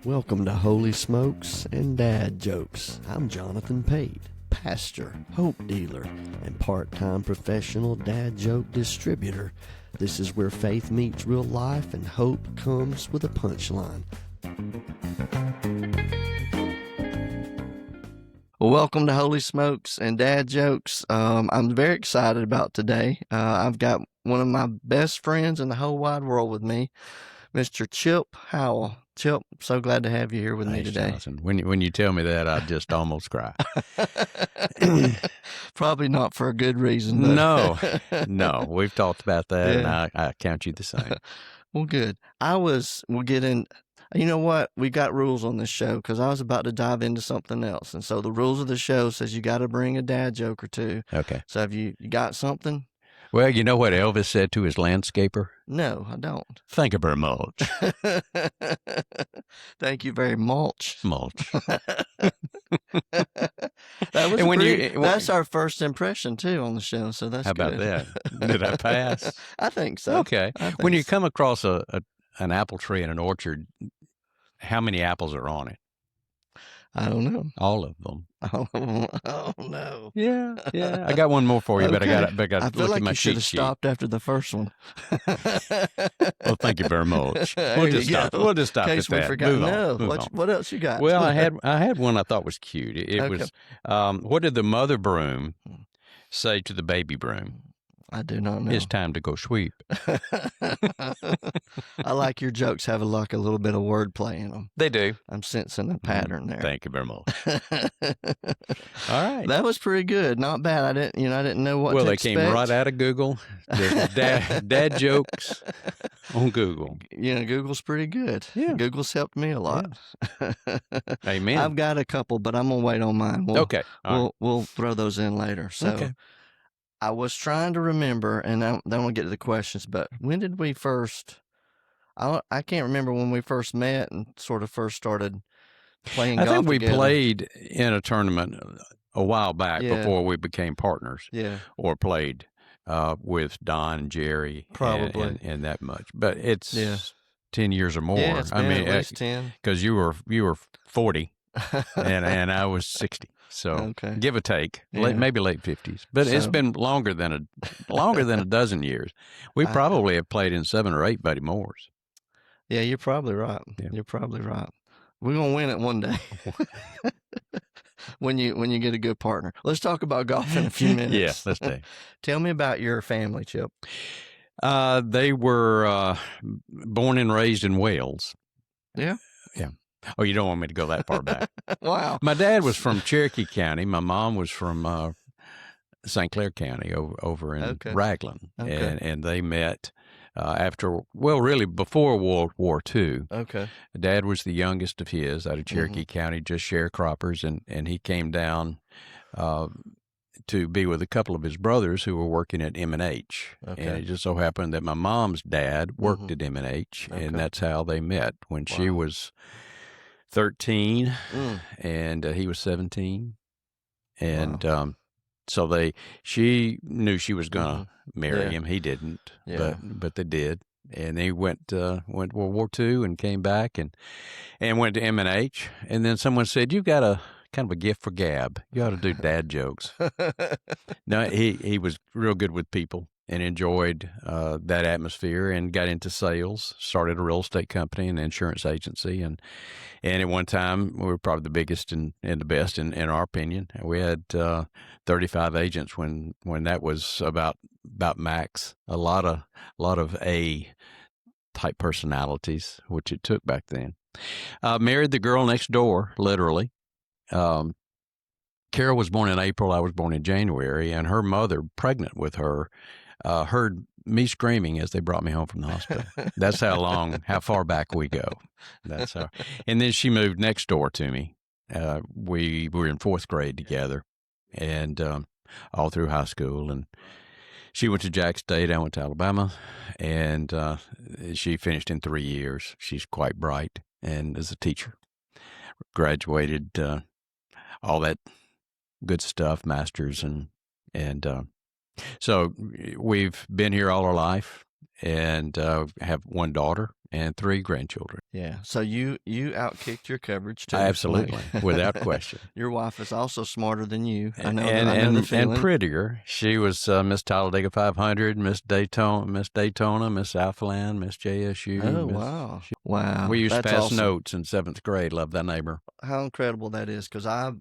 Welcome to Holy Smokes and Dad Jokes. I'm Jonathan Pate, pastor, hope dealer, and part-time professional dad joke distributor. This is where faith meets real life and hope comes with a punchline. Well, welcome to Holy Smokes and Dad Jokes. I'm very excited about today. I've got one of my best friends in the whole wide world with me, Mr. Chip Howell. Chip, so glad to have you here with me today. Jonathan. When you tell me that, I just almost cry. Probably not for a good reason. But No. We've talked about that, and I count you the same. Well, good. We'll get in. You know what? We got rules on this show because I was about to dive into something else. And so the rules of the show says you got to bring a dad joke or two. Okay. So have you got something? Well, you know what Elvis said to his landscaper? No, I don't. Thank you very much. Thank you very much. Mulch. That's our first impression, too, on the show, so that's How good. about that? Did I pass? I think so. Okay. When you come across an apple tree in an orchard, how many apples are on it? I don't know. All of them. Oh no. Yeah. I got one more for you, but I got I to feel look like at my you should cheat have sheet. stopped after the first one. Well, thank you very much. There We'll you just stop. go. We'll just stop In at case we that. forgot. Move on. What else you got? Well, I had one I thought was cute. It Okay. was, what did the mother broom say to the baby broom? I do not know. It's time to go sweep. I like your jokes have a little bit of wordplay in them. They do. I'm sensing a pattern there. Thank you very much. All right. That was pretty good. Not bad. I didn't know what to expect. Came right out of Google. There's dad jokes on Google. Google's pretty good. Yeah. Google's helped me a lot. Amen. I've got a couple, but I'm going to wait on mine. Okay. We'll throw those in later. So Okay. I was trying to remember, and then we'll get to the questions, but when did we first, I can't remember when we first met and sort of first started playing golf I think we together. played in a tournament a while back before we became partners. Yeah. Or played with Don and Jerry. Probably. And that much. But it's 10 years or more. Yeah, it's been at least 10. Because you were 40 and I was 60. So give or take, maybe late 50s. But it's been longer than a dozen years. We probably have played in 7 or 8 Buddy Moores. Yeah, you're probably right. Yeah. You're probably right. We're gonna win it one day. when you get a good partner. Let's talk about golf in a few minutes. Yes, let's do. Tell me about your family, Chip. They were born and raised in Wales. Yeah. Yeah. Oh, you don't want me to go that far back. Wow. My dad was from Cherokee County. My mom was from St. Clair County over in Raglan. Okay. And they met really before World War II. Okay. Dad was the youngest of his out of Cherokee County, just sharecroppers, and he came down to be with a couple of his brothers who were working at M&H. Okay. And it just so happened that my mom's dad worked at M&H, and that's how they met when she was 13 and he was 17. And so she knew she was going to marry him. He didn't, but they did. And they went World War II and came back and went to M&H. And then someone said, "You've got a kind of a gift for gab. You ought to do dad jokes." No, he was real good with people and enjoyed that atmosphere and got into sales, started a real estate company and insurance agency. And at one time, we were probably the biggest and the best in our opinion. We had 35 agents when that was about max. A lot of A-type personalities, which it took back then. Married the girl next door, literally. Carol was born in April. I was born in January. And her mother, pregnant with her, heard me screaming as they brought me home from the hospital. That's how far back we go. That's how. And then she moved next door to me. We were in 4th grade together, and all through high school. And she went to Jack State. I went to Alabama, and she finished in 3 years. She's quite bright and is a teacher. Graduated, all that good stuff, masters, and so we've been here all our life, and have one daughter and 3 grandchildren. Yeah. So you outkicked your coverage too. Absolutely, without question. Your wife is also smarter than you. I know. And I know the feeling. and prettier. She was Miss Talladega 500, Miss Daytona, Miss Southland, Miss JSU. Oh, wow. Wow. We used to That's pass awesome. notes in 7th grade. Love that neighbor. How incredible that is, because I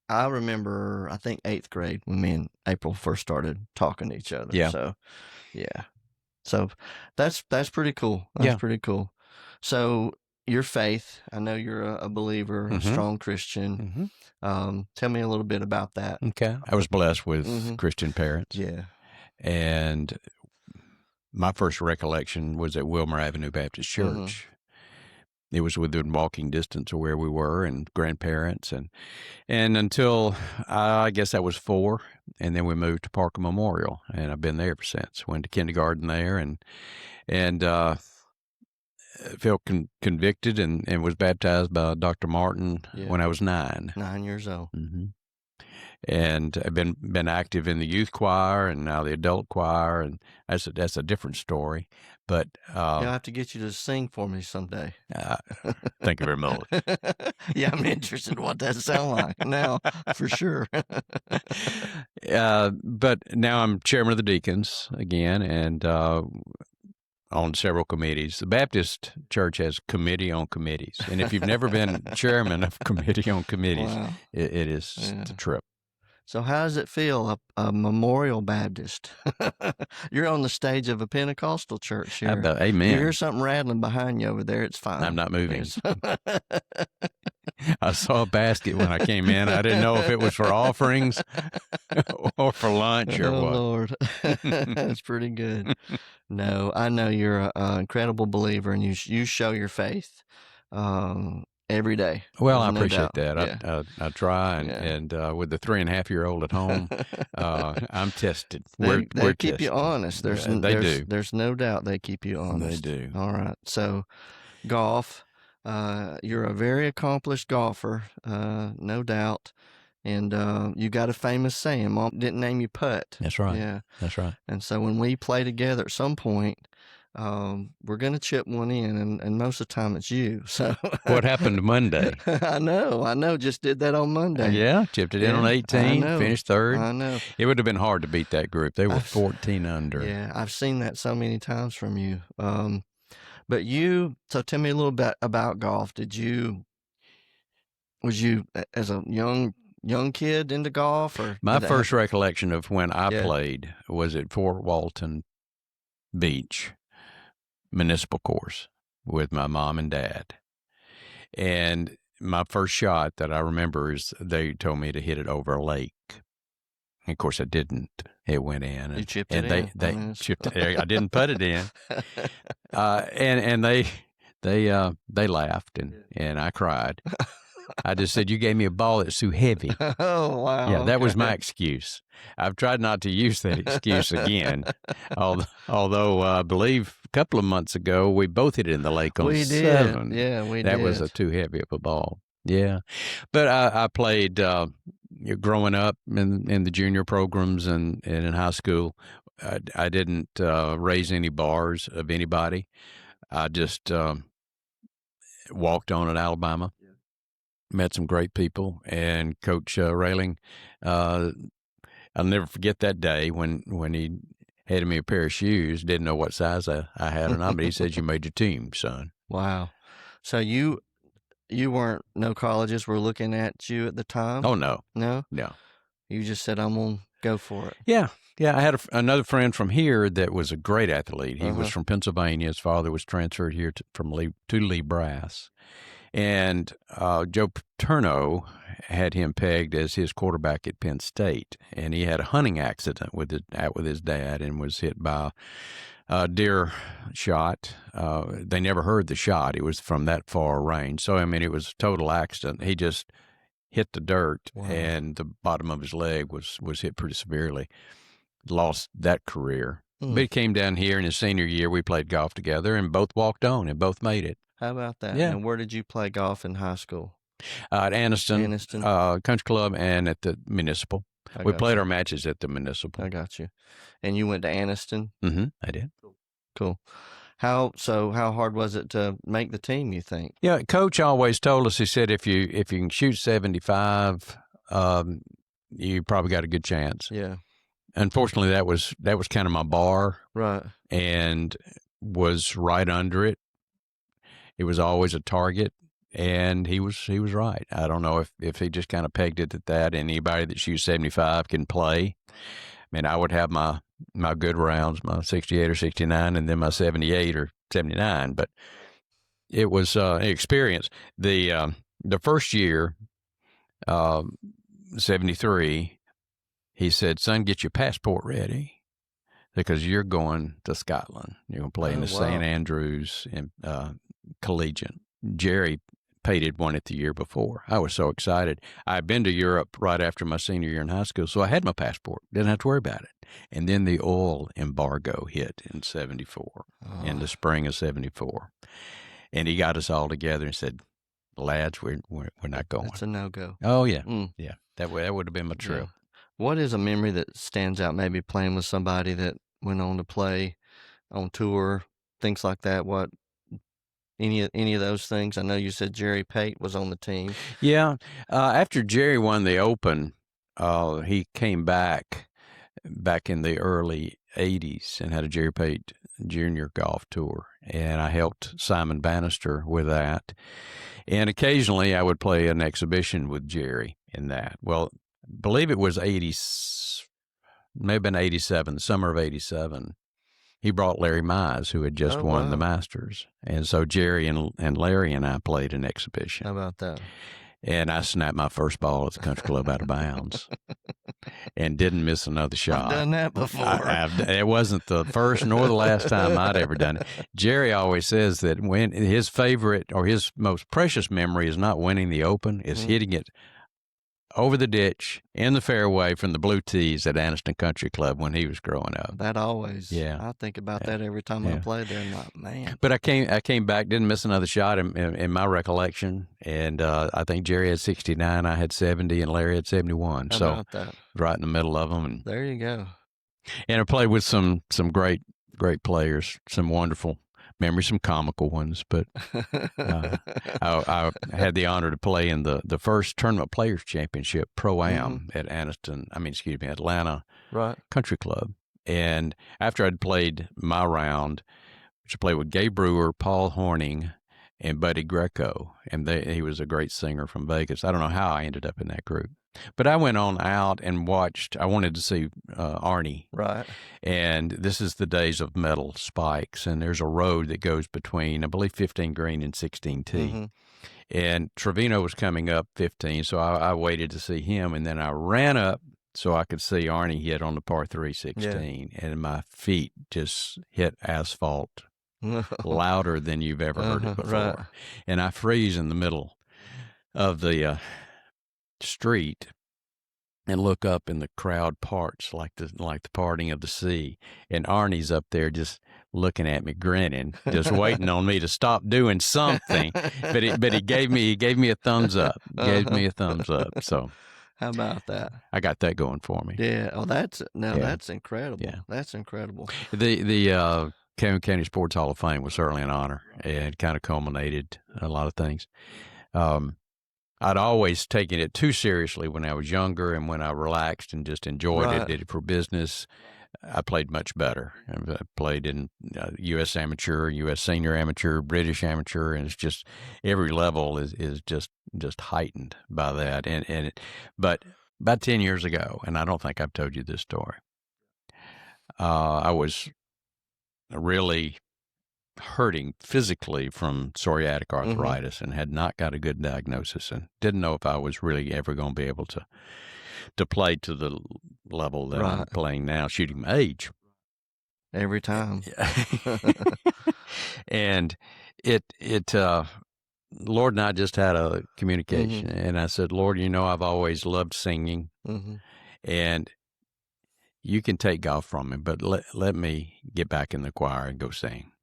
remember, I think 8th grade when me and April first started talking to each other. Yeah. So, yeah. So that's pretty cool. That's pretty cool. So your faith, I know you're a believer, a strong Christian. Tell me a little bit about that. Okay. I was blessed with Christian parents. Yeah. And my first recollection was at Wilmer Avenue Baptist Church. It was within walking distance of where we were, and grandparents, and until I guess I was 4, and then we moved to Parker Memorial, and I've been there ever since. Went to kindergarten there, and felt convicted, and was baptized by Dr. Martin when I was 9. 9 years old. And I've been active in the youth choir and now the adult choir, and that's a different story. But I'll have to get you to sing for me someday. Thank you very much. Yeah, I'm interested in what that sounds like now, for sure. But now I'm chairman of the deacons again, and on several committees. The Baptist Church has committee on committees, and if you've never been chairman of committee on committees, it is the trip. So how does it feel, a Memorial Baptist? You're on the stage of a Pentecostal church here. Amen. You hear something rattling behind you over there, it's fine. I'm not moving. I saw a basket when I came in. I didn't know if it was for offerings or for lunch or what. Oh, Lord. That's pretty good. No, I know you're an incredible believer, and you show your faith every day. Well, There's I no appreciate doubt. that. I try, and with the 3.5-year-old at home, I'm tested. They We're keep tested. you honest. They do. There's no doubt they keep you honest. They do. All right. So, golf. You're a very accomplished golfer, no doubt. And you got a famous saying, Mom didn't name you putt. That's right. Yeah. That's right. And so when we play together at some point, we're going to chip one in, and most of the time it's you. So what happened Monday? I know. Just did that on Monday. Yeah, chipped it in on 18, finished 3rd. I know. It would have been hard to beat that group. They were 14 under. Yeah, I've seen that so many times from you. But so tell me a little bit about golf. Was you as a young kid into golf, or my first recollection of when I played was at Fort Walton Beach Municipal Course with my mom and dad. And my first shot that I remember is they told me to hit it over a lake. And of course I didn't. It went in. You chipped it in. They chipped it. I didn't put it in. And they laughed, and I cried. I just said, you gave me a ball that's too heavy. Oh, wow. Yeah, that was my excuse. I've tried not to use that excuse again. Although I believe a couple of months ago, we both hit it in the lake on 7. Yeah, we did. That was too heavy of a ball. Yeah. But I played growing up in the junior programs and in high school. I didn't raise any bars of anybody. I just walked on at Alabama. Met some great people, and Coach Railing, I'll never forget that day when he handed me a pair of shoes. Didn't know what size I had or not, but he said, you made your team, son. Wow. So you weren't, no colleges were looking at you at the time? Oh, no. No? No. You just said, I'm going to go for it. Yeah. I had another friend from here that was a great athlete. He was from Pennsylvania. His father was transferred here to Lee Brass. And Joe Paterno had him pegged as his quarterback at Penn State, and he had a hunting accident with his dad and was hit by a deer shot. They never heard the shot; it was from that far range. So I mean, it was a total accident. He just hit the dirt, and the bottom of his leg was hit pretty severely. Lost that career. But he came down here in his senior year. We played golf together, and both walked on and both made it. How about that? Yeah. And where did you play golf in high school? At Anniston. Country Club, and at the Municipal. We played our matches at the Municipal. I got you. And you went to Anniston? Mm-hmm. I did. Cool. How hard was it to make the team, you think? Yeah, Coach always told us. He said if you can shoot 75, you probably got a good chance. Yeah. Unfortunately, that was kind of my bar, Right. and was right under it. It was always a target, and he was right. I don't know if he just kind of pegged it at that. And anybody that shoots 75 can play. I mean, I would have my good rounds, my 68 or 69, and then my 78 or 79. But it was an experience. The first year, 73, he said, "Son, get your passport ready, because you're going to Scotland. You're going to play in the St. Andrews in, Collegiate." Jerry painted one it the year before. I was so excited. I'd been to Europe right after my senior year in high school, so I had my passport. Didn't have to worry about it. And then the oil embargo hit in 74, in the spring of 74. And he got us all together and said, "Lads, we're not going." That's a no-go. Oh, yeah. Yeah. That would have been my trip. Yeah. What is a memory that stands out, maybe playing with somebody that went on to play on tour, things like that? What, any of those things? I know you said Jerry Pate was on the team. Yeah. After Jerry won the Open, he came back in the early 80s and had a Jerry Pate Junior golf tour. And I helped Simon Bannister with that. And occasionally I would play an exhibition with Jerry in that. Well, I believe it was 80, maybe 87, the summer of 87. He brought Larry Mize, who had just won the Masters. And so Jerry and Larry and I played an exhibition. How about that? And I snapped my first ball at the country club out of bounds and didn't miss another shot. I've done that before. It wasn't the first nor the last time I'd ever done it. Jerry always says that when his favorite or his most precious memory is not winning the Open, is hitting it over the ditch in the fairway from the blue tees at Anniston Country Club when he was growing up. That always, I think about that every time I play there. I'm like, man. But I came back, didn't miss another shot in my recollection, and I think Jerry had 69, I had 70, and Larry had 71. How so about that? Right in the middle of them. And there you go. And I played with some great players, some wonderful memories, some comical ones, but I had the honor to play in the first Tournament Players Championship Pro-Am at Atlanta Country Club. And after I'd played my round, which I played with Gay Brewer, Paul Horning, and Buddy Greco, and he was a great singer from Vegas. I don't know how I ended up in that group. But I went on out and watched. I wanted to see Arnie. Right. And this is the days of metal spikes. And there's a road that goes between, I believe, 15 green and 16 tee. And Trevino was coming up 15, so I waited to see him. And then I ran up so I could see Arnie hit on the par 3 16. Yeah. And my feet just hit asphalt louder than you've ever heard it before. Right. And I freeze in the middle of the street and look up, and the crowd parts like the parting of the sea, and Arnie's up there just looking at me, grinning, just waiting on me to stop doing something. But he gave me a thumbs up. So how about that? I got that going for me. Yeah. Oh, that's incredible. Yeah. That's incredible. The Calhoun County Sports Hall of Fame was certainly an honor, and it kind of culminated a lot of things. I'd always taken it too seriously when I was younger, and when I relaxed and just enjoyed it, did it for business, I played much better. I played in U.S. Amateur, U.S. Senior Amateur, British Amateur, and it's just every level is just heightened by that. But about 10 years ago, and I don't think I've told you this story, I was really hurting physically from psoriatic arthritis and had not got a good diagnosis, and didn't know if I was really ever going to be able to play to the level that I'm playing now, shooting my age. Every time. And Lord and I just had a communication, and I said, "Lord, I've always loved singing, and you can take golf from me, but let me get back in the choir and go sing."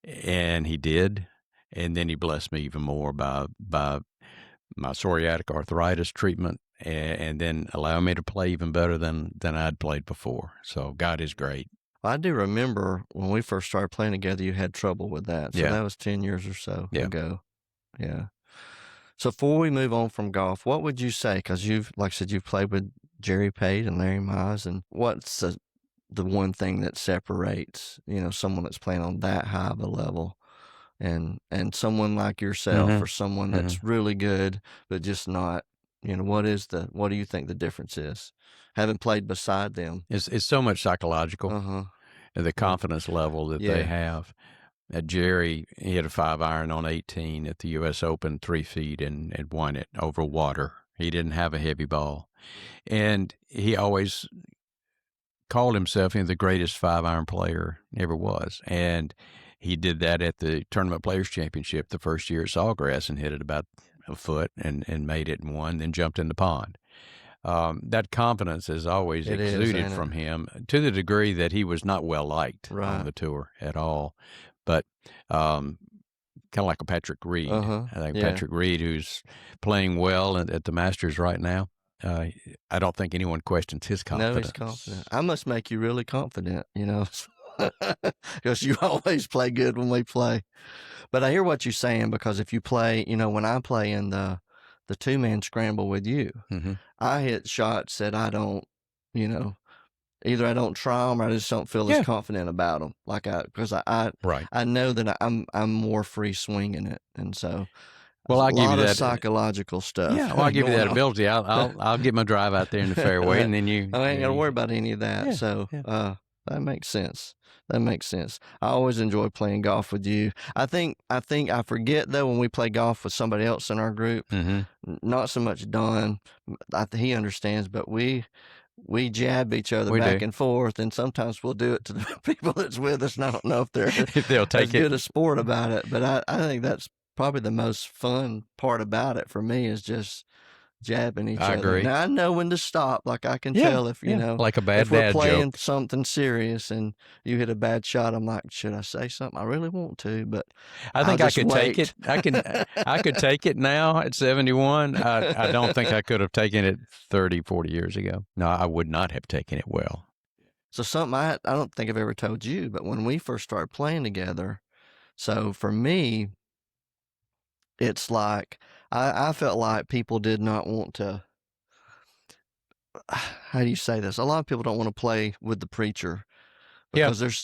And he did, and then he blessed me even more by my psoriatic arthritis treatment, and then allowing me to play even better than I'd played before. So God is great. I do remember when we first started playing together, you had trouble with that. So Yeah. that was 10 years or so Yeah. ago. Yeah. So before we move on from golf, what would you say? Because you've, like I said, you've played with Jerry Pate and Larry Mize, and what's the one thing that separates, someone that's playing on that high of a level and someone like yourself, or someone that's really good but just not, what do you think the difference is? Having played beside them. It's so much psychological. The confidence level that they have. Jerry, he had a 5-iron on 18 at the U.S. Open, 3 feet, and won it over water. He didn't have a heavy ball. And he always called himself the greatest 5-iron player ever was. And he did that at the Tournament Players Championship the first year at Sawgrass and hit it about a foot and made it and won, then jumped in the pond. That confidence has always exuded from him, to the degree that he was not well liked on the tour at all. But kind of like a Patrick Reed. I think Patrick Reed, who's playing well at the Masters right now, I don't think anyone questions his confidence. No, he's confident. I must make you really confident, because you always play good when we play. But I hear what you're saying, because if you play, when I play in the 2-man scramble with you, I hit shots that I don't, either I don't try them or I just don't feel as confident about them. Because I know that I'm more free swinging it, and so. Well, I'll give you that psychological stuff. Yeah, well, I'll give you that ability. I'll get my drive out there in the fairway, and then you. I ain't got to worry about any of that. So that makes sense. That makes sense. I always enjoy playing golf with you. I think I forget though when we play golf with somebody else in our group. Not so much Don. He understands, but we jab each other back and forth, and sometimes we'll do it to the people that's with us. And I don't know if they're if they'll take as good a sport about it, but I think that's probably the most fun part about it for me, is just jabbing each other. I agree. Now I know when to stop. Like I can tell if like a bad if we're dad playing joke. something serious and you hit a bad shot, I'm like, should I say something? I really want to, but I think I could take it. I could take it now at 71. I don't think I could have taken it 30, 40 years ago. No, I would not have taken it well. So something I don't think I've ever told you, but when we first started playing together, so for me, it's like I felt like people did not want to. How do you say this? A lot of people don't want to play with the preacher because there's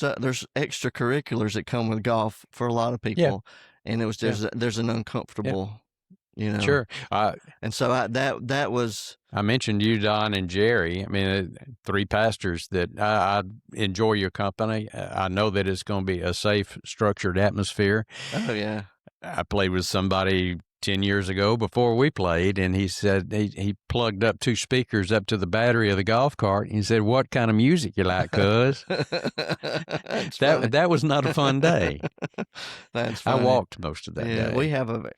extracurriculars that come with golf for a lot of people, and it was there's an uncomfortable, Sure. And so that was. I mentioned you, Don, and Jerry. I mean, 3 pastors that I enjoy your company. I know that it's going to be a safe, structured atmosphere. Oh yeah. I played with somebody 10 years ago before we played, and he said he plugged up 2 speakers up to the battery of the golf cart. And he said, "What kind of music you like, cuz?" That was not a fun day. That's funny. I walked most of that day. We have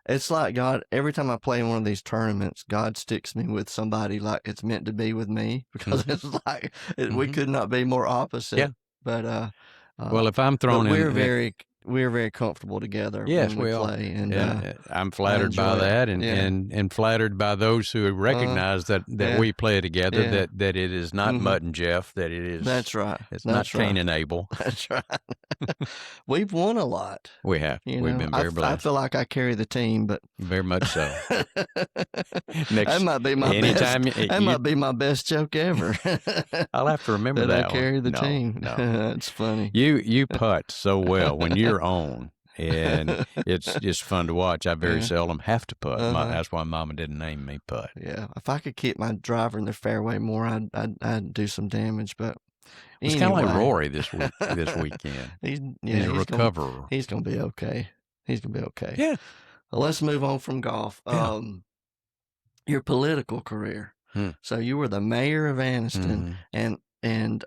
it's like God, every time I play in one of these tournaments, God sticks me with somebody like it's meant to be with me, because it's like we could not be more opposite. Yeah. But well, if I'm thrown in, we're very comfortable together. Yes, when we play, and I'm flattered by that, and flattered by those who recognize that we play together. That it is not Mutt and Jeff. That it is. That's right. It's not Cain and Abel. That's right. We've won a lot. We have. We've been very blessed. I feel like I carry the team, but very much so. That might be my best. That might be my best joke ever. I'll have to remember that. I carry the team. No. That's funny. You putt so well when you're on, and it's just fun to watch. I very seldom have to putt. That's why Mama didn't name me Putt. Yeah, if I could keep my driver in the fairway more, I'd do some damage. But it's kind of like Rory this weekend. He's a recoverer. He's gonna be okay. He's gonna be okay. Yeah. Well, let's move on from golf. Yeah. Your political career. So you were the mayor of Anniston, and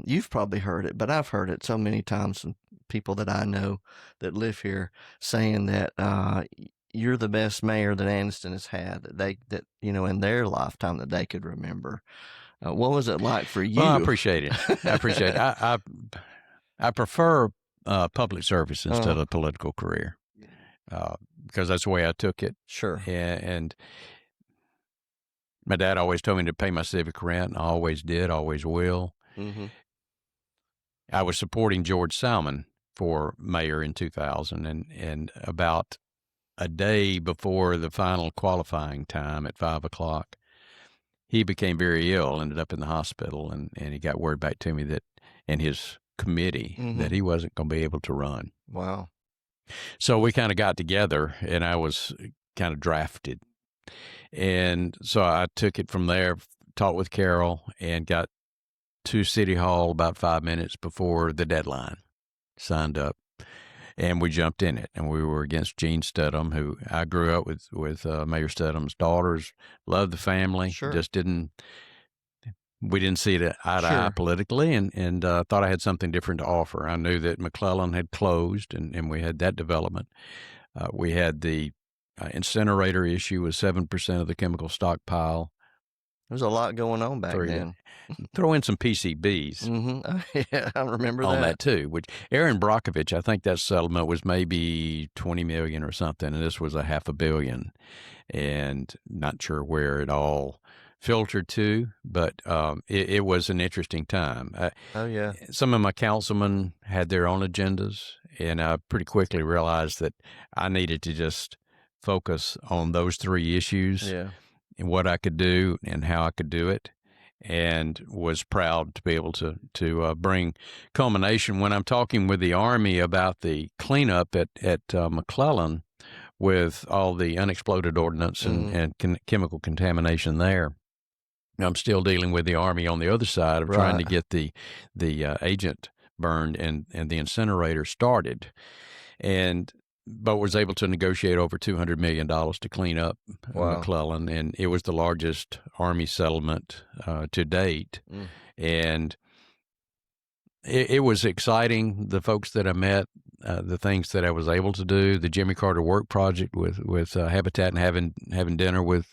you've probably heard it, but I've heard it so many times from people that I know that live here saying that you're the best mayor that Anniston has had, that in their lifetime that they could remember. What was it like for you? Well, I appreciate it. I prefer public service instead of political career, because that's the way I took it. Sure. And my dad always told me to pay my civic rent, and I always did, always will. I was supporting George Salmon for mayor in 2000, and about a day before the final qualifying time at 5 o'clock, he became very ill, ended up in the hospital, and he got word back to me that, and his committee, that he wasn't going to be able to run. Wow. So we kind of got together, and I was kind of drafted. And so I took it from there, talked with Carol, and got to City Hall about 5 minutes before the deadline, signed up. And we jumped in it, and we were against Gene Studham, who I grew up with Mayor Studham's daughters, loved the family, Sure. just we didn't see it eye to eye Sure. politically, and thought I had something different to offer. I knew that McClellan had closed, and we had that development. We had the incinerator issue with 7% of the chemical stockpile. There's a lot going on back then. Throw in some PCBs. Yeah, I remember on that too. Which Aaron Brockovich, I think that settlement was maybe $20 million or something, and this was $500 million, and not sure where it all filtered to, but it was an interesting time. Oh yeah. Some of my councilmen had their own agendas, and I pretty quickly realized that I needed to just focus on those three issues. Yeah. And what I could do and how I could do it, and was proud to be able to bring culmination. When I'm talking with the Army about the cleanup at McClellan with all the unexploded ordnance and chemical contamination there, I'm still dealing with the Army on the other side of trying to get the agent burned and the incinerator started. But was able to negotiate over $200 million to clean up McClellan, and it was the largest Army settlement to date. And it was exciting, the folks that I met, the things that I was able to do, the Jimmy Carter Work Project with Habitat, and having dinner with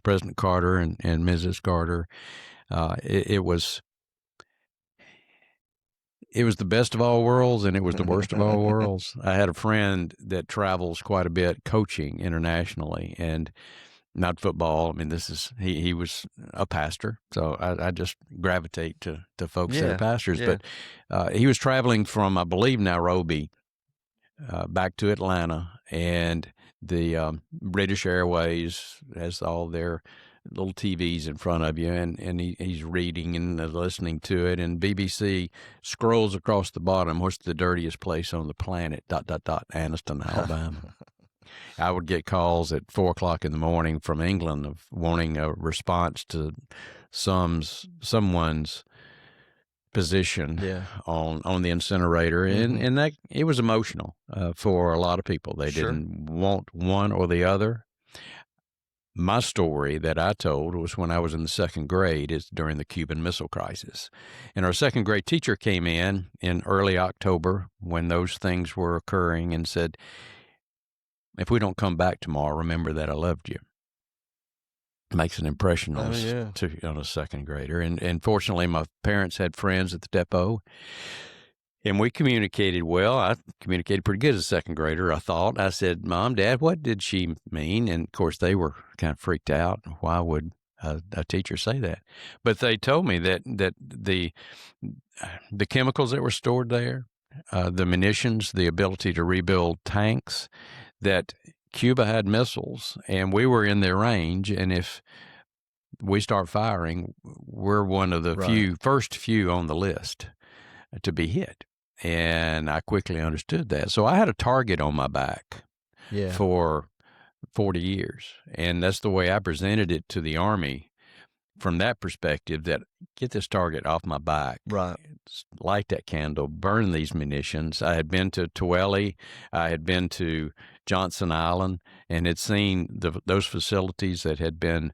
President Carter and Mrs. Carter. It was the best of all worlds, and it was the worst of all worlds. I had a friend that travels quite a bit coaching internationally, and not football. I mean, he was a pastor, so I just gravitate to folks that are pastors. Yeah. But he was traveling from, I believe, Nairobi back to Atlanta, and the British Airways has all their little TVs in front of you, and he's reading and listening to it, and BBC scrolls across the bottom, what's the dirtiest place on the planet, ... Anniston, Alabama. I would get calls at 4 o'clock in the morning from England of wanting a response to someone's position on the incinerator, and that it was emotional for a lot of people. They didn't want one or the other. My story that I told was when I was in the second grade. It's during the Cuban Missile Crisis. And our second grade teacher came in early October when those things were occurring and said, if we don't come back tomorrow, remember that I loved you. It makes an impression on a second grader. And fortunately, my parents had friends at the depot, and we communicated well. I communicated pretty good as a second grader, I thought. I said, Mom, Dad, what did she mean? And, of course, they were kind of freaked out. Why would a teacher say that? But they told me that the chemicals that were stored there, the munitions, the ability to rebuild tanks, that Cuba had missiles, and we were in their range, and if we start firing, we're one of the first few on the list to be hit. And I quickly understood that. So I had a target on my back for 40 years. And that's the way I presented it to the Army from that perspective, that get this target off my back. Right. Light that candle, burn these munitions. I had been to Tooele. I had been to Johnson Island and had seen those facilities that had been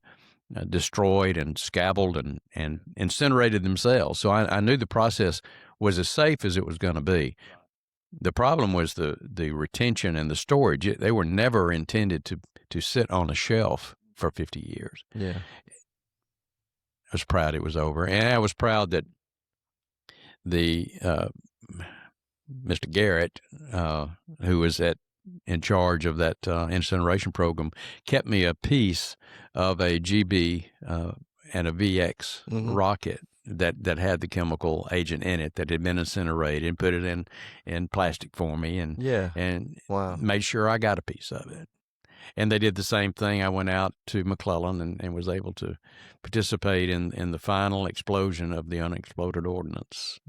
destroyed and scabbled and incinerated themselves. So I knew the process was as safe as it was going to be. The problem was the retention and the storage. They were never intended to sit on a shelf for 50 years. Yeah. I was proud it was over. And I was proud that the Mr. Garrett, who was in charge of that incineration program, kept me a piece of a GB and a VX rocket that had the chemical agent in it that had been incinerated and put it in plastic for me and Wow. made sure I got a piece of it. And they did the same thing. I went out to McClellan and was able to participate in the final explosion of the unexploded ordnance.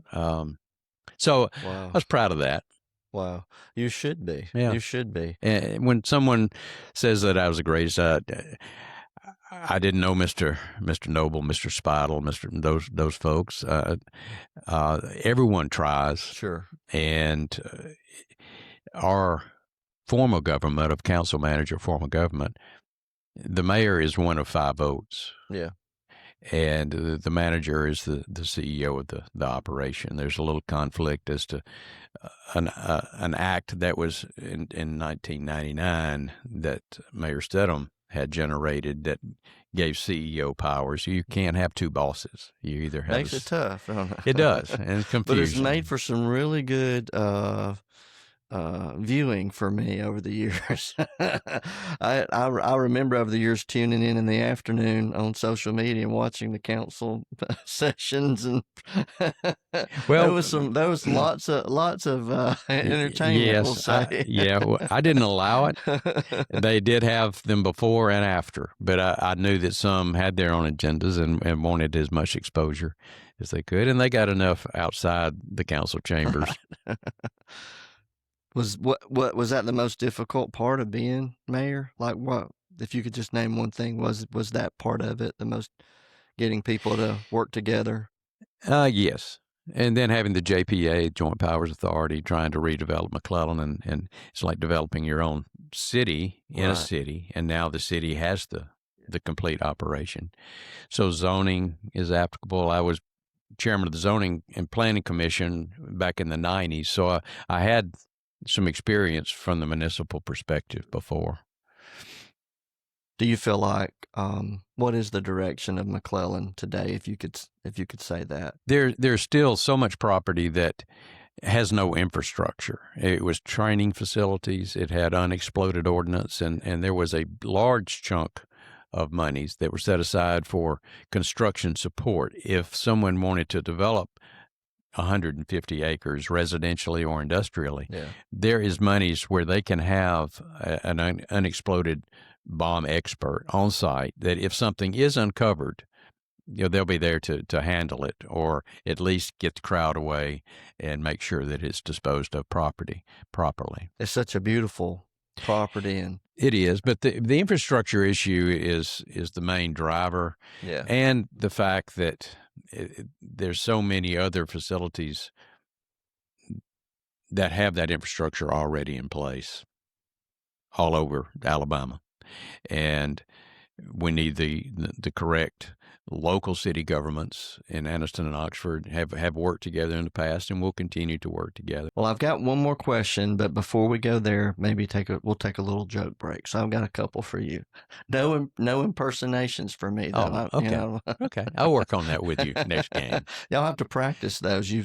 So I was proud of that. Wow. You should be. Yeah. You should be. And when someone says that I was the greatest, I didn't know Mr. Noble, Mr. Spidle, those folks. Everyone tries. Sure. And our form of government, of council manager form of government, the mayor is one of 5 votes. Yeah. And the manager is the CEO of the operation. There's a little conflict as to an act that was in 1999 that Mayor Stedham had generated that gave CEO powers. You can't have 2 bosses. You either have makes it tough. Don't it? It does, and it's confusing. But it's made for some really good viewing for me over the years. I remember over the years tuning in the afternoon on social media and watching the council sessions, and there was lots of entertainment. Yes, we'll say. I didn't allow it. They did have them before and after, but I knew that some had their own agendas and wanted as much exposure as they could, and they got enough outside the council chambers. Right. Was that the most difficult part of being mayor? Like, what, if you could just name one thing, was that part of it the most, getting people to work together? Yes. And then having the JPA, Joint Powers Authority, trying to redevelop McClellan, and it's like developing your own city in a city, and now the city has the complete operation. So zoning is applicable. I was chairman of the Zoning and Planning Commission back in the 90s, so I had some experience from the municipal perspective before. Do you feel like what is the direction of McClellan today, if you could say that? There's still so much property that has no infrastructure. It was training facilities, it had unexploded ordnance, and there was a large chunk of monies that were set aside for construction support. If someone wanted to develop 150 acres residentially or industrially, there is monies where they can have an unexploded bomb expert on site that if something is uncovered, they'll be there to handle it, or at least get the crowd away and make sure that it's disposed of properly. It's such a beautiful property, and it is, but the infrastructure issue is the main driver, and the fact that there's so many other facilities that have that infrastructure already in place all over Alabama, and we need the correct local city governments in Anniston and Oxford have worked together in the past, and will continue to work together. Well, I've got one more question, but before we go there, maybe we'll take a little joke break. So I've got a couple for you. No impersonations for me, though. Oh, okay. Okay, I'll work on that with you next game. Y'all have to practice those. You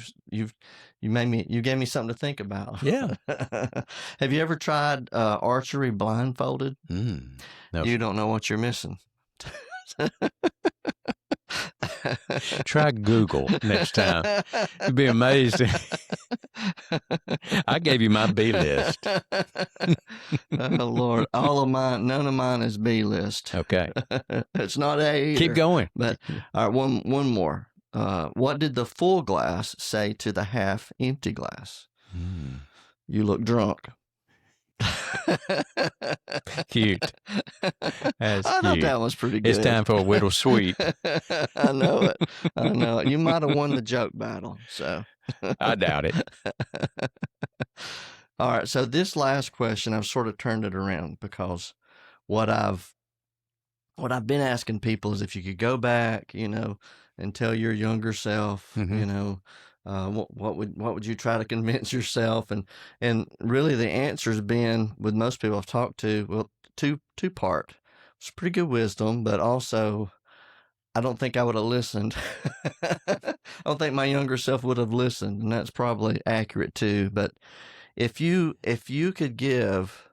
gave me something to think about. Yeah. Have you ever tried archery blindfolded? No. You don't know what you're missing. Try Google next time. You'd be amazed. I gave you my B list. Oh, Lord. None of mine is B list. Okay. It's not A either. Keep going. But all right, one more. What did the full glass say to the half empty glass? You look drunk. Cute. That's I thought that was pretty good. It's time for a Whittle Sweet. I know it. You might have won the joke battle. So I doubt it. All right. So this last question, I've sort of turned it around, because what I've been asking people is, if you could go back, and tell your younger self, what would you try to convince yourself? And really the answer's been, with most people I've talked to, well, two part. It's pretty good wisdom, but also I don't think I would have listened. I don't think my younger self would have listened, and that's probably accurate too. But if you could give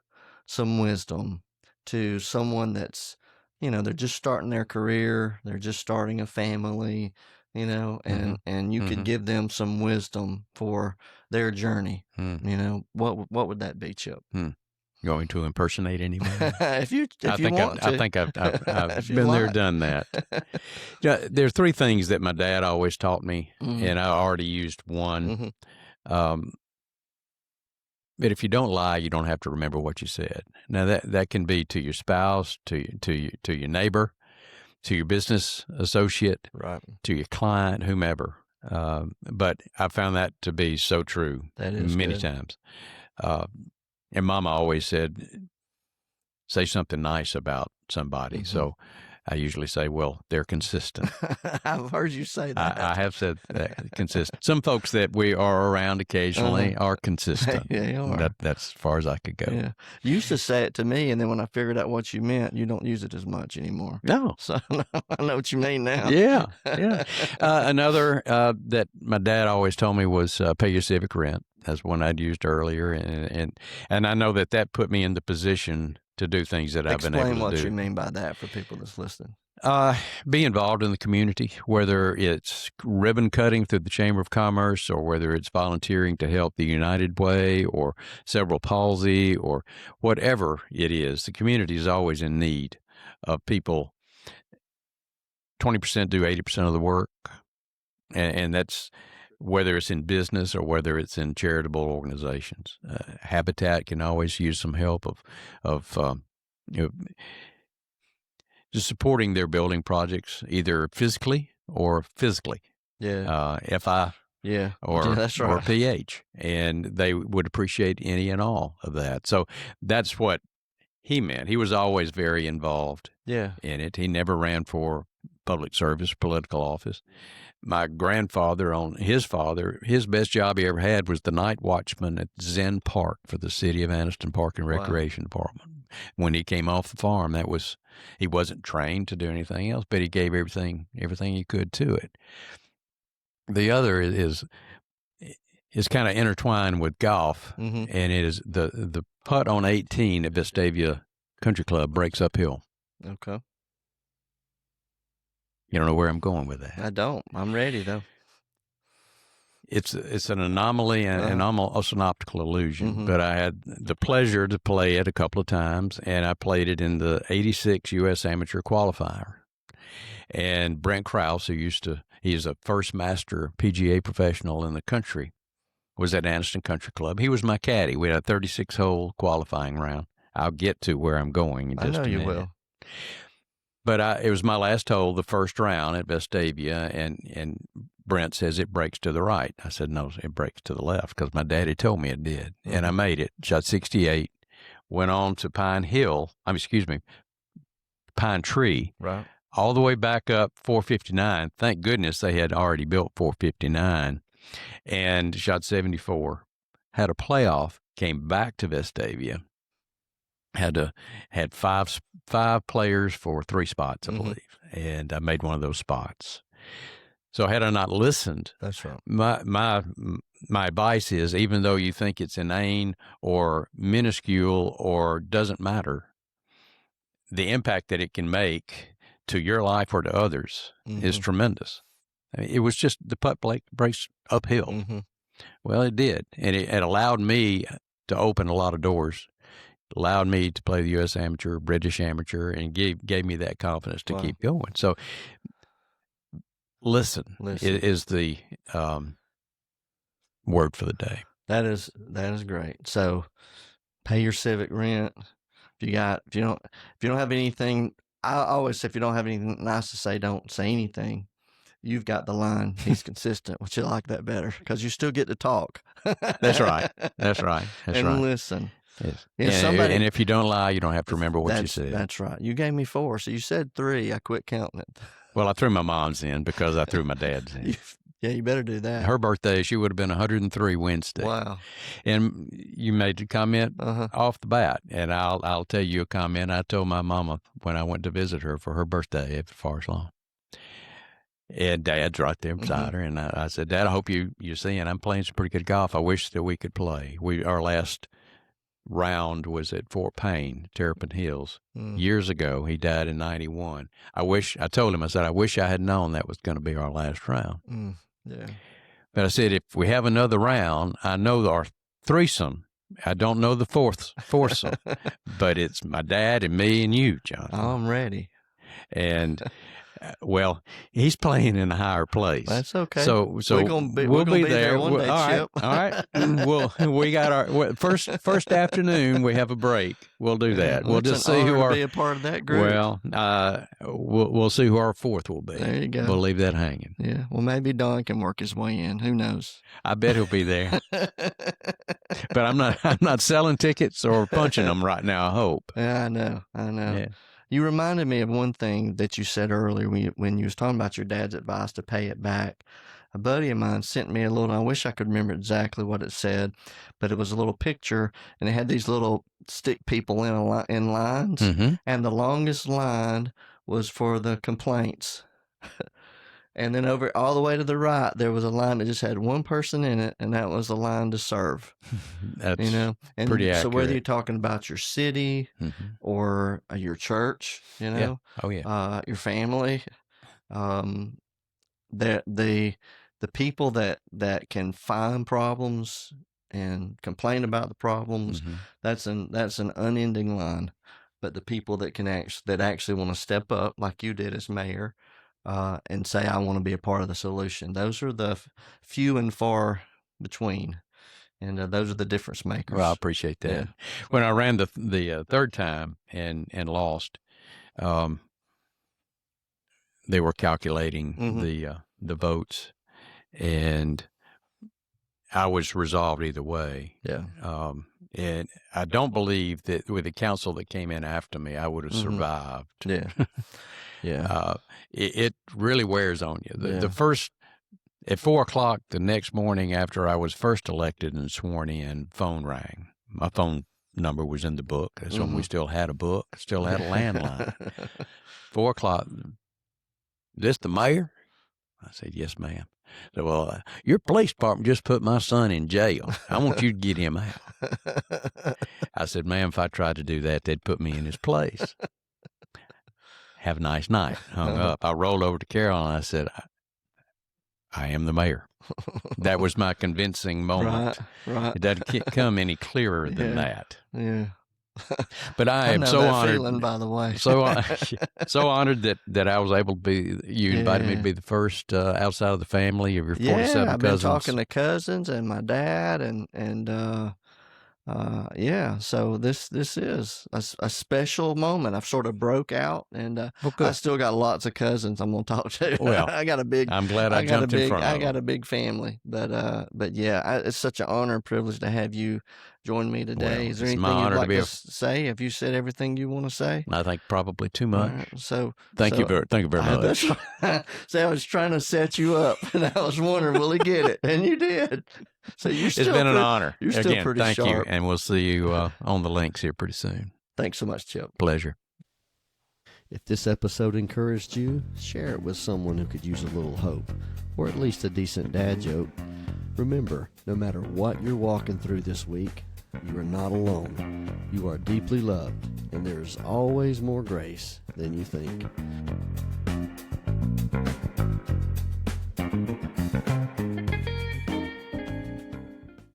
some wisdom to someone that's, they're just starting their career, they're just starting a family, you know, and you could give them some wisdom for their journey, you know, what would that be, Chip? Going to impersonate anybody? if you want to. I think I've been there, done that. Yeah, there are three things that my dad always taught me, and I already used one. But if you don't lie, you don't have to remember what you said. Now that can be to your spouse, to your neighbor, to your business associate, right, to your client, whomever. But I found that to be so true many times. And Mama always said, say something nice about somebody. So I usually say, well, they're consistent. I've heard you say that. I have said that, consistent. Some folks that we are around occasionally are consistent. They are. That's as far as I could go. Yeah. You used to say it to me, and then when I figured out what you meant, you don't use it as much anymore. No. So I know what you mean now. Yeah. Another that my dad always told me was pay your civic rent. That's one I'd used earlier. And I know that put me in the position to do things that I've been able to do. Explain what you mean by that for people that's listening. Be involved in the community, whether it's ribbon cutting through the Chamber of Commerce or whether it's volunteering to help the United Way or Cerebral Palsy or whatever it is. The community is always in need of people. 20% do 80% of the work, and that's whether it's in business or whether it's in charitable organizations. Habitat can always use some help of just supporting their building projects, either physically or physically. Yeah. FI. Yeah. Or, that's right. or PH. And they would appreciate any and all of that. So that's what he meant. He was always very involved in it. He never ran for public service, political office. My grandfather, his best job he ever had was the night watchman at Zen Park for the City of Anniston Park and Recreation Department. When he came off the farm, he wasn't trained to do anything else, but he gave everything he could to it. The other is kind of intertwined with golf, and it is the putt on 18 at Vestavia Country Club breaks uphill. Okay. You don't know where I'm going with that. I don't. I'm ready though. It's an anomaly and almost an optical illusion. But I had the pleasure to play it a couple of times, and I played it in the '86 U.S. Amateur Qualifier. And Brent Krause, he's a first master PGA professional in the country, was at Anniston Country Club. He was my caddy. We had a 36-hole qualifying round. I'll get to where I'm going in just a minute. I know you will. But it was my last hole, the first round at Vestavia, and Brent says it breaks to the right. I said, no, it breaks to the left because my daddy told me it did. And I made it, shot 68, went on to Pine Tree. Right. All the way back up 459. Thank goodness they had already built 459 and shot 74. Had a playoff, came back to Vestavia. Had five players for 3 spots, I believe, and I made one of those spots. So had I not listened, that's right. My advice is, even though you think it's inane or minuscule or doesn't matter, the impact that it can make to your life or to others is tremendous. I mean, it was just the putt breaks uphill. Well, it did, and it allowed me to open a lot of doors. Allowed me to play the U.S. Amateur, British Amateur, and gave me that confidence to keep going. So, listen. Is the word for the day. That is great. So, pay your civic rent. If you don't have anything, I always say if you don't have anything nice to say, don't say anything. You've got the line. He's consistent, which you like that better because you still get to talk. That's right. And listen. Yes. And if you don't lie, you don't have to remember what you said. That's right. You gave me 4, so you said 3. I quit counting it. Well, I threw my mom's in because I threw my dad's in. Yeah, you better do that. Her birthday, she would have been 103 Wednesday. Wow. And you made a comment off the bat, and I'll tell you a comment I told my mama when I went to visit her for her birthday at Forest Lawn. And Dad's right there beside her, and I said, Dad, I hope you're seeing I'm playing some pretty good golf. I wish that we could play. Our last round was at Fort Payne, Terrapin Hills, years ago. He died in 91. I told him, I said, I wish I had known that was going to be our last round. Yeah. But I said, if we have another round, I know our threesome. I don't know the foursome, but it's my dad and me and you, Jonathan. I'm ready. And well, he's playing in a higher place. That's okay. So we'll be there one day, Chip. All right. We got our first afternoon. We have a break. We'll do that. We'll just see who be a part of that group. Well, we'll see who our fourth will be. There you go. We'll leave that hanging. Yeah. Well, maybe Don can work his way in. Who knows? I bet he'll be there. But I'm not selling tickets or punching them right now. I hope. Yeah, I know. Yeah. You reminded me of one thing that you said earlier when you was talking about your dad's advice to pay it back. A buddy of mine sent me a little, I wish I could remember exactly what it said, but it was a little picture, and it had these little stick people in lines, and the longest line was for the complaints. And then over all the way to the right, there was a line that just had one person in it, and that was the line to serve. That's and pretty accurate. So whether you're talking about your city or your church, Yeah. your family, the people that can find problems and complain about the problems, that's an unending line. But the people that actually want to step up, like you did as mayor, and say, I want to be a part of the solution. Those are the few and far between, and those are the difference makers. Well, I appreciate that. Yeah. When I ran the third time and lost, they were calculating the votes, and I was resolved either way. Yeah. And I don't believe that with the council that came in after me, I would have survived. Yeah. Yeah. It really wears on you. The first, at 4:00 the next morning after I was first elected and sworn in, phone rang. My phone number was in the book. That's when we still had a book, still had a landline. 4:00, this the mayor? I said, yes, ma'am. So, well, your police department just put my son in jail. I want you to get him out. I said, ma'am, if I tried to do that, they'd put me in his place. Have a nice night. Hung up. I rolled over to Carol and I said, I am the mayor. That was my convincing moment. Right. It doesn't come any clearer than that. Yeah. But I am so honored. Feeling, by the way. so honored that I was able to be. You invited me to be the first outside of the family of your 47 cousins. I've been talking to cousins and my dad and so this is a special moment. I've sort of broke out, and I still got lots of cousins I'm gonna talk to. Well, I'm glad I jumped in front of them. I got a big family, but yeah, it's such an honor and privilege to have you join me today. Well, is there anything you'd like to say? Have you said everything you want to say? I think probably too much. Right, so thank you very much. So I was trying to set you up, and I was wondering, will he get it? And you did. So it's been an honor. You're still Again, pretty thank sharp. you, and we'll see you on the links here pretty soon. Thanks so much, Chip. Pleasure. If this episode encouraged you, share it with someone who could use a little hope, or at least a decent dad joke. Remember, no matter what you're walking through this week, you are not alone. You are deeply loved, and there is always more grace than you think.